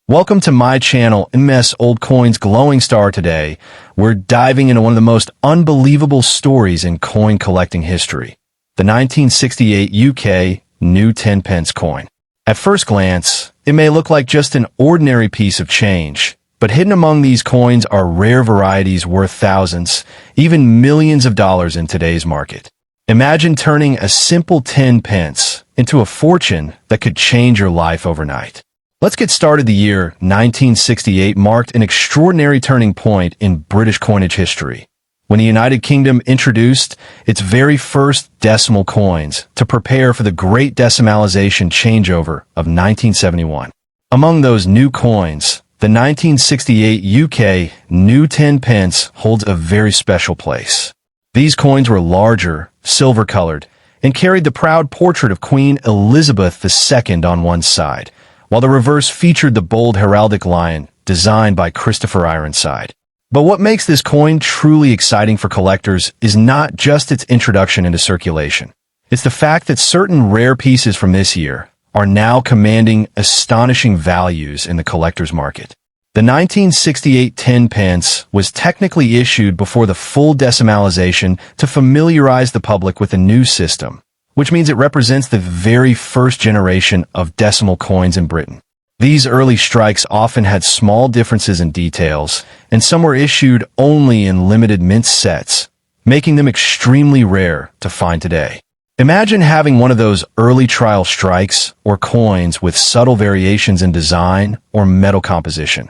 Welcome to my channel, MS Old Coins Glowing Star. Today, we're diving into one of the most unbelievable stories in coin collecting history, the 1968 UK new 10 pence coin. At first glance, it may look like just an ordinary piece of change, but hidden among these coins are rare varieties worth thousands, even millions of dollars in today's market. Imagine turning a simple 10 pence into a fortune that could change your life overnight. Let's get started. The year 1968 marked an extraordinary turning point in British coinage history, when the United Kingdom introduced its very first decimal coins to prepare for the Great Decimalisation changeover of 1971. Among those new coins, the 1968 UK new 10 pence holds a very special place. These coins were larger, silver-colored, and carried the proud portrait of Queen Elizabeth II on one side, while the reverse featured the bold heraldic lion designed by Christopher Ironside. But what makes this coin truly exciting for collectors is not just its introduction into circulation. It's the fact that certain rare pieces from this year are now commanding astonishing values in the collector's market. The 1968 10 pence was technically issued before the full decimalisation to familiarize the public with the new system, which means it represents the very first generation of decimal coins in Britain. These early strikes often had small differences in details, and some were issued only in limited mint sets, making them extremely rare to find today. Imagine having one of those early trial strikes or coins with subtle variations in design or metal composition.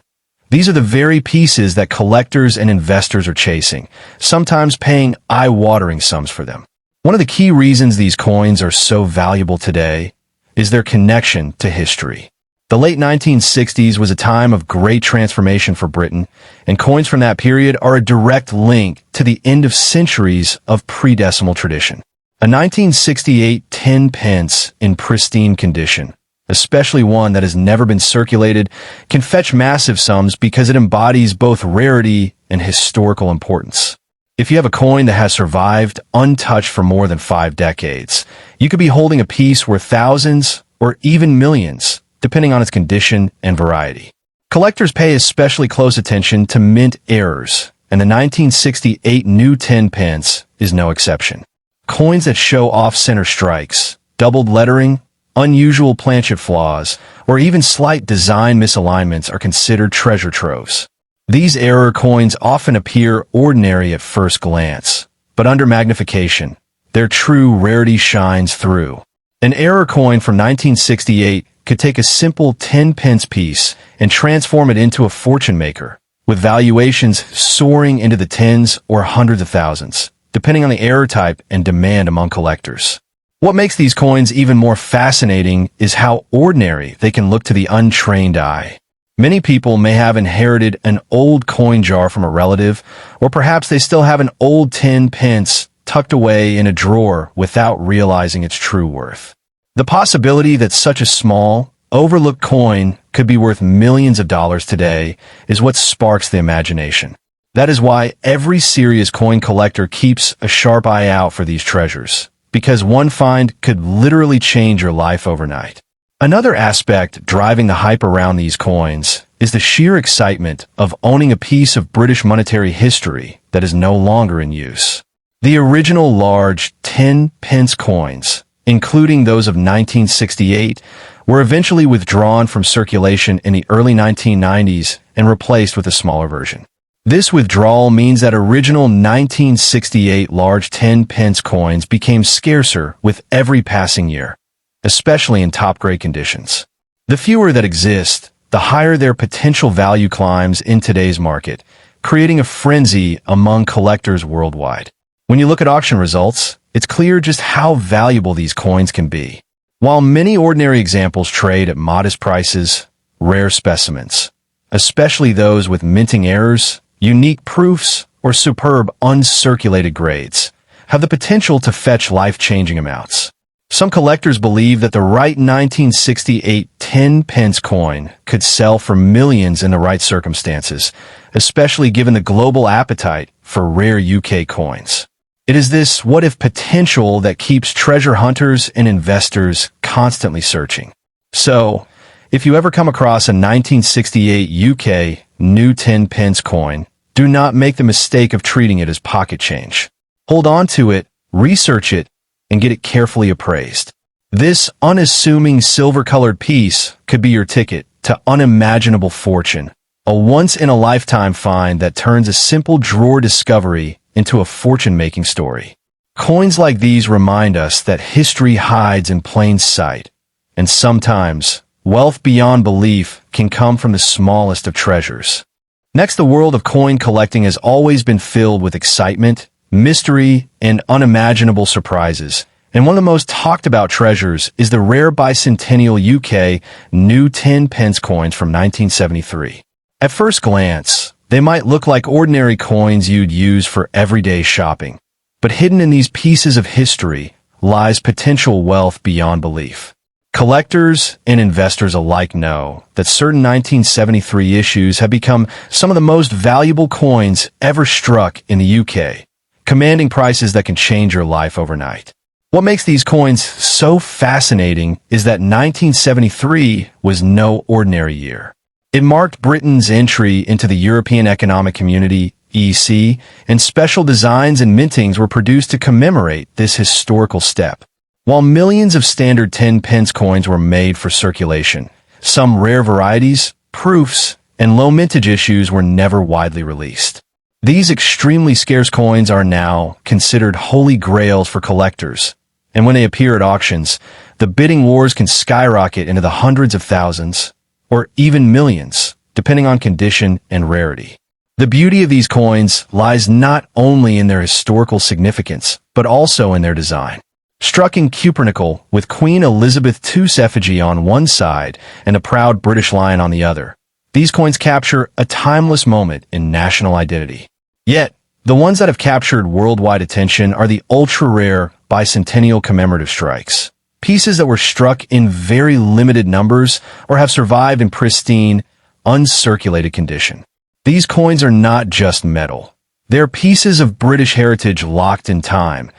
These are the very pieces that collectors and investors are chasing, sometimes paying eye-watering sums for them. One of the key reasons these coins are so valuable today is their connection to history. The late 1960s was a time of great transformation for Britain, and coins from that period are a direct link to the end of centuries of pre-decimal tradition. A 1968 10 pence in pristine condition, especially one that has never been circulated, can fetch massive sums because it embodies both rarity and historical importance. If you have a coin that has survived untouched for more than 5 decades, you could be holding a piece worth thousands or even millions, depending on its condition and variety. Collectors pay especially close attention to mint errors, and the 1968 new 10 pence is no exception. Coins that show off-center strikes, doubled lettering, unusual planchet flaws, or even slight design misalignments are considered treasure troves. These error coins often appear ordinary at first glance, but under magnification, their true rarity shines through. An error coin from 1968 could take a simple 10 pence piece and transform it into a fortune maker, with valuations soaring into the tens or hundreds of thousands, depending on the error type and demand among collectors. What makes these coins even more fascinating is how ordinary they can look to the untrained eye. Many people may have inherited an old coin jar from a relative, or perhaps they still have an old 10 pence tucked away in a drawer without realizing its true worth. The possibility that such a small, overlooked coin could be worth millions of dollars today is what sparks the imagination. That is why every serious coin collector keeps a sharp eye out for these treasures, because one find could literally change your life overnight. Another aspect driving the hype around these coins is the sheer excitement of owning a piece of British monetary history that is no longer in use. The original large 10 pence coins, including those of 1968, were eventually withdrawn from circulation in the early 1990s and replaced with a smaller version. This withdrawal means that original 1968 large 10 pence coins became scarcer with every passing year, especially in top-grade conditions. The fewer that exist, the higher their potential value climbs in today's market, creating a frenzy among collectors worldwide. When you look at auction results, it's clear just how valuable these coins can be. While many ordinary examples trade at modest prices, rare specimens, especially those with minting errors, unique proofs, or superb uncirculated grades, have the potential to fetch life-changing amounts. Some collectors believe that the right 1968 10 pence coin could sell for millions in the right circumstances, especially given the global appetite for rare UK coins. It is this what-if potential that keeps treasure hunters and investors constantly searching. So, If you ever come across a 1968 UK new 10 pence coin, do not make the mistake of treating it as pocket change. Hold on to it, research it, and get it carefully appraised. This unassuming silver-colored piece could be your ticket to unimaginable fortune, a once-in-a-lifetime find that turns a simple drawer discovery into a fortune-making story. Coins like these remind us that history hides in plain sight, and sometimes wealth beyond belief can come from the smallest of treasures. Next, the world of coin collecting has always been filled with excitement, mystery, and unimaginable surprises. And one of the most talked about treasures is the rare bicentennial UK new 10 pence coins from 1973. At first glance, they might look like ordinary coins you'd use for everyday shopping. But hidden in these pieces of history lies potential wealth beyond belief. Collectors and investors alike know that certain 1973 issues have become some of the most valuable coins ever struck in the UK, commanding prices that can change your life overnight. What makes these coins so fascinating is that 1973 was no ordinary year. It marked Britain's entry into the European Economic Community, EC, and special designs and mintings were produced to commemorate this historical step. While millions of standard 10 pence coins were made for circulation, some rare varieties, proofs, and low mintage issues were never widely released. These extremely scarce coins are now considered holy grails for collectors, and when they appear at auctions, the bidding wars can skyrocket into the hundreds of thousands, or even millions, depending on condition and rarity. The beauty of these coins lies not only in their historical significance, but also in their design. Struck in cupronickel with Queen Elizabeth II's effigy on one side and a proud British lion on the other, these coins capture a timeless moment in national identity. Yet, the ones that have captured worldwide attention are the ultra-rare bicentennial commemorative strikes. Pieces that were struck in very limited numbers or have survived in pristine, uncirculated condition. These coins are not just metal. They're pieces of British heritage locked in time,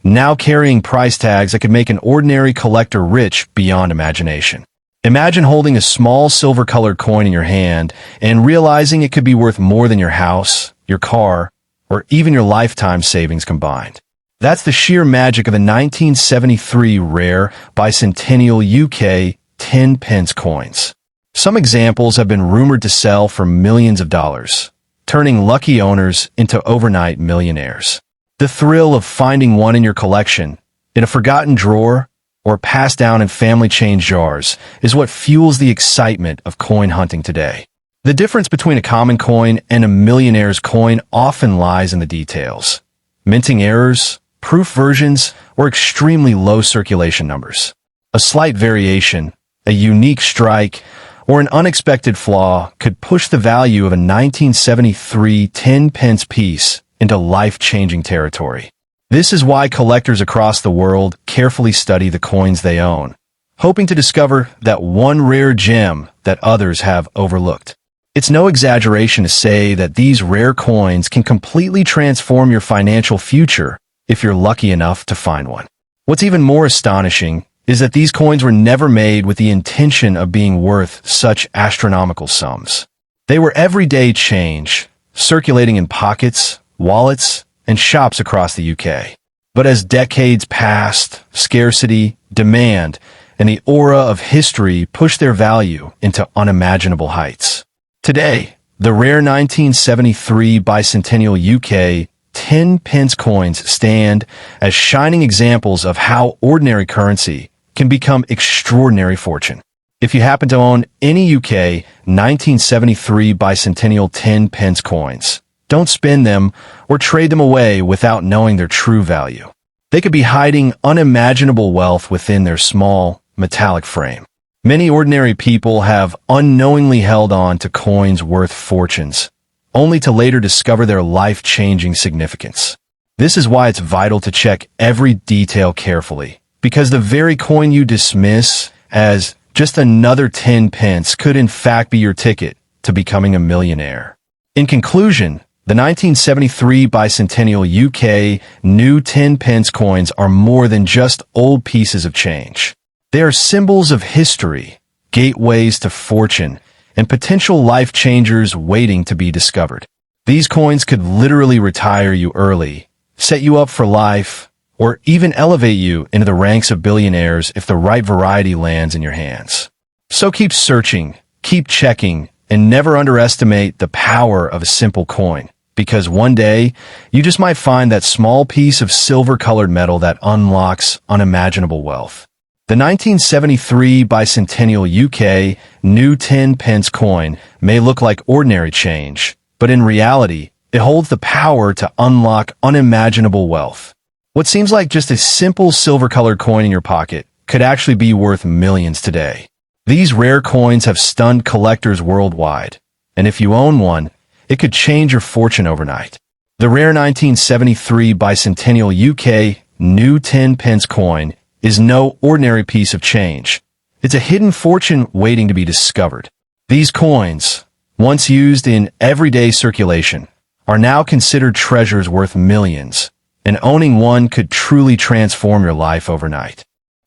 now carrying price tags that could make an ordinary collector rich beyond imagination. Imagine holding a small silver-colored coin in your hand and realizing it could be worth more than your house, your car, or even your lifetime savings combined. That's the sheer magic of the 1973 rare bicentennial UK 10 pence coins. Some examples have been rumored to sell for millions of dollars, turning lucky owners into overnight millionaires. The thrill of finding one in your collection, in a forgotten drawer, or passed down in family chain jars is what fuels the excitement of coin hunting today. The difference between a common coin and a millionaire's coin often lies in the details. Minting errors, proof versions, or extremely low circulation numbers. A slight variation, a unique strike, or an unexpected flaw could push the value of a 1973 10 pence piece into life-changing territory. This is why collectors across the world carefully study the coins they own, hoping to discover that one rare gem that others have overlooked. It's no exaggeration to say that these rare coins can completely transform your financial future if you're lucky enough to find one. What's even more astonishing is that these coins were never made with the intention of being worth such astronomical sums. They were everyday change, circulating in pockets, wallets, and shops across the UK. But as decades passed, scarcity, demand, and the aura of history pushed their value into unimaginable heights. Today, the rare 1973 bicentennial UK 10 pence coins stand as shining examples of how ordinary currency can become extraordinary fortune. If you happen to own any UK 1973 bicentennial 10 pence coins, don't spend them or trade them away without knowing their true value. They could be hiding unimaginable wealth within their small, metallic frame. Many ordinary people have unknowingly held on to coins worth fortunes, only to later discover their life-changing significance. This is why it's vital to check every detail carefully, because the very coin you dismiss as just another 10 pence could in fact be your ticket to becoming a millionaire. In conclusion, the 1973 bicentennial UK new 10 pence coins are more than just old pieces of change. They are symbols of history, gateways to fortune, and potential life changers waiting to be discovered. These coins could literally retire you early, set you up for life, or even elevate you into the ranks of billionaires if the right variety lands in your hands. So keep searching, keep checking, and never underestimate the power of a simple coin, because one day, you just might find that small piece of silver-colored metal that unlocks unimaginable wealth. The 1973 bicentennial UK new 10 pence coin may look like ordinary change, but in reality, it holds the power to unlock unimaginable wealth. What seems like just a simple silver-colored coin in your pocket could actually be worth millions today. These rare coins have stunned collectors worldwide, and if you own one, it could change your fortune overnight. The rare 1973 bicentennial UK new 10 pence coin is no ordinary piece of change. It's a hidden fortune waiting to be discovered. These coins, once used in everyday circulation, are now considered treasures worth millions, and owning one could truly transform your life overnight.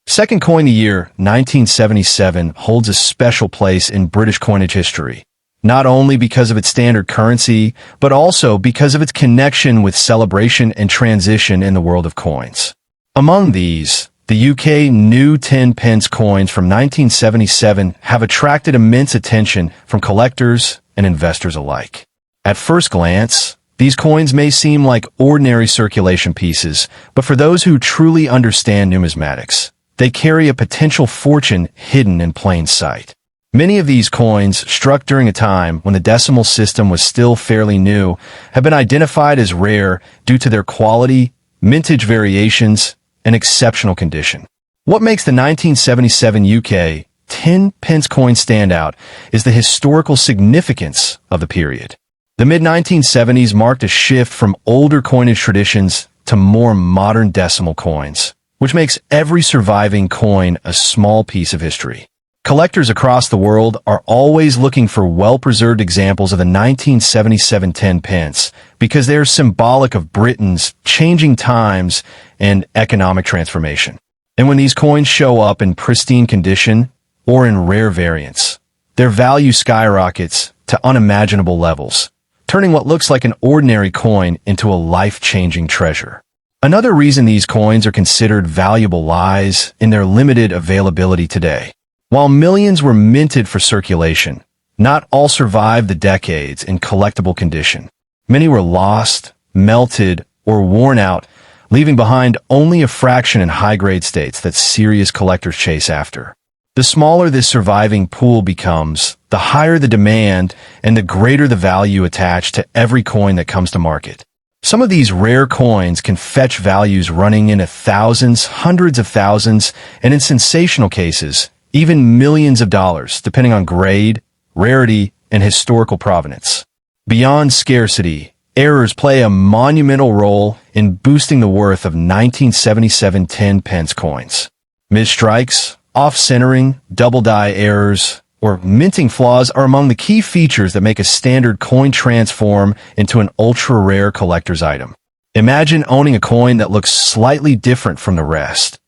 Second coin of the year, 1977, holds a special place in British coinage history, not only because of its standard currency, but also because of its connection with celebration and transition in the world of coins. Among these, the UK new 10 pence coins from 1977 have attracted immense attention from collectors and investors alike. At first glance, these coins may seem like ordinary circulation pieces, but for those who truly understand numismatics, they carry a potential fortune hidden in plain sight. Many of these coins, struck during a time when the decimal system was still fairly new, have been identified as rare due to their quality, mintage variations, and exceptional condition. What makes the 1977 UK 10 pence coin stand out is the historical significance of the period. The mid-1970s marked a shift from older coinage traditions to more modern decimal coins, which makes every surviving coin a small piece of history. Collectors across the world are always looking for well-preserved examples of the 1977 10 pence because they are symbolic of Britain's changing times and economic transformation. And when these coins show up in pristine condition or in rare variants, their value skyrockets to unimaginable levels, turning what looks like an ordinary coin into a life-changing treasure. Another reason these coins are considered valuable lies in their limited availability today. While millions were minted for circulation, not all survived the decades in collectible condition. Many were lost, melted, or worn out, leaving behind only a fraction in high-grade states that serious collectors chase after. The smaller this surviving pool becomes, the higher the demand and the greater the value attached to every coin that comes to market. Some of these rare coins can fetch values running into thousands, hundreds of thousands, and in sensational cases, even millions of dollars, depending on grade, rarity, and historical provenance. Beyond scarcity, errors play a monumental role in boosting the worth of 1977 10 pence coins. Misstrikes, off-centering, double-die errors, or minting flaws are among the key features that make a standard coin transform into an ultra-rare collector's item. Imagine owning a coin that looks slightly different from the rest,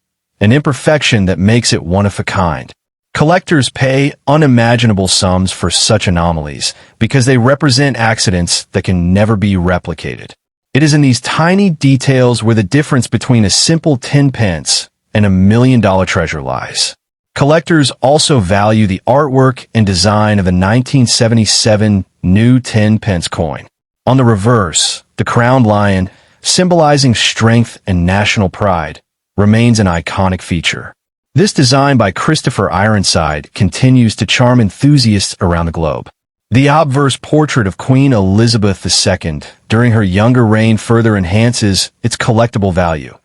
an imperfection that makes it one of a kind. Collectors pay unimaginable sums for such anomalies because they represent accidents that can never be replicated. It is in these tiny details where the difference between a simple 10 pence and $1 million treasure lies. Collectors also value the artwork and design of the 1977 new 10 pence coin. On the reverse, the crowned lion, symbolizing strength and national pride, remains an iconic feature. This design by Christopher Ironside continues to charm enthusiasts around the globe. The obverse portrait of Queen Elizabeth II during her younger reign further enhances its collectible value,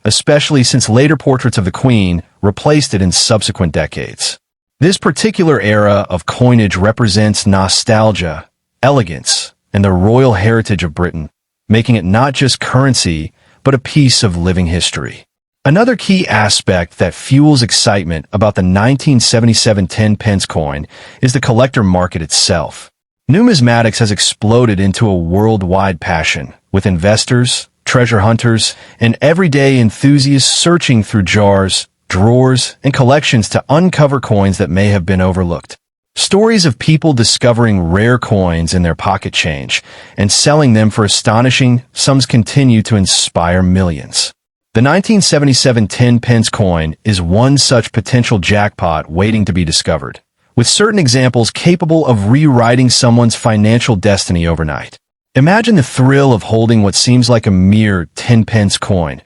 especially since later portraits of the Queen replaced it in subsequent decades. This particular era of coinage represents nostalgia, elegance, and the royal heritage of Britain, making it not just currency, but a piece of living history. Another key aspect that fuels excitement about the 1977 10 pence coin is the collector market itself. Numismatics has exploded into a worldwide passion, with investors, treasure hunters, and everyday enthusiasts searching through jars, drawers, and collections to uncover coins that may have been overlooked. Stories of people discovering rare coins in their pocket change and selling them for astonishing sums continue to inspire millions. The 1977 10-pence coin is one such potential jackpot waiting to be discovered, with certain examples capable of rewriting someone's financial destiny overnight. Imagine the thrill of holding what seems like a mere 10-pence coin,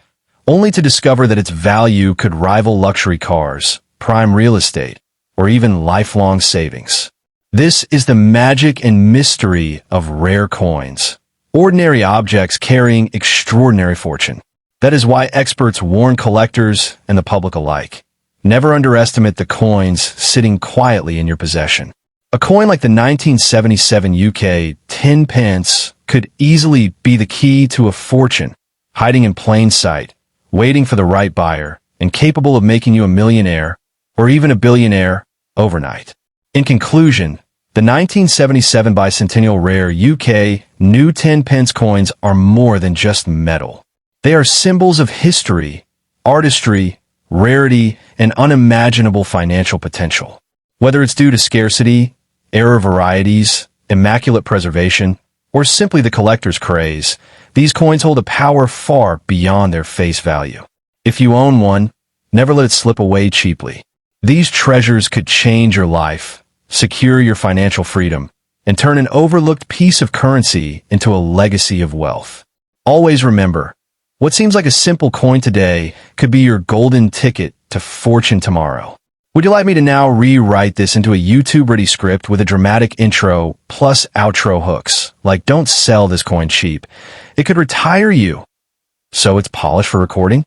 only to discover that its value could rival luxury cars, prime real estate, or even lifelong savings. This is the magic and mystery of rare coins, ordinary objects carrying extraordinary fortune. That is why experts warn collectors and the public alike. Never underestimate the coins sitting quietly in your possession. A coin like the 1977 UK 10 pence could easily be the key to a fortune, hiding in plain sight, waiting for the right buyer, and capable of making you a millionaire, or even a billionaire, overnight. In conclusion, the 1977 bicentennial rare UK new 10 pence coins are more than just metal. They are symbols of history, artistry, rarity, and unimaginable financial potential. Whether it's due to scarcity, rare varieties, immaculate preservation, or simply the collector's craze, these coins hold a power far beyond their face value. If you own one, never let it slip away cheaply. These treasures could change your life, secure your financial freedom, and turn an overlooked piece of currency into a legacy of wealth. Always remember, what seems like a simple coin today could be your golden ticket to fortune tomorrow. Would you like me to now rewrite this into a YouTube-ready script with a dramatic intro plus outro hooks? Like, don't sell this coin cheap. It could retire you. So it's polished for recording?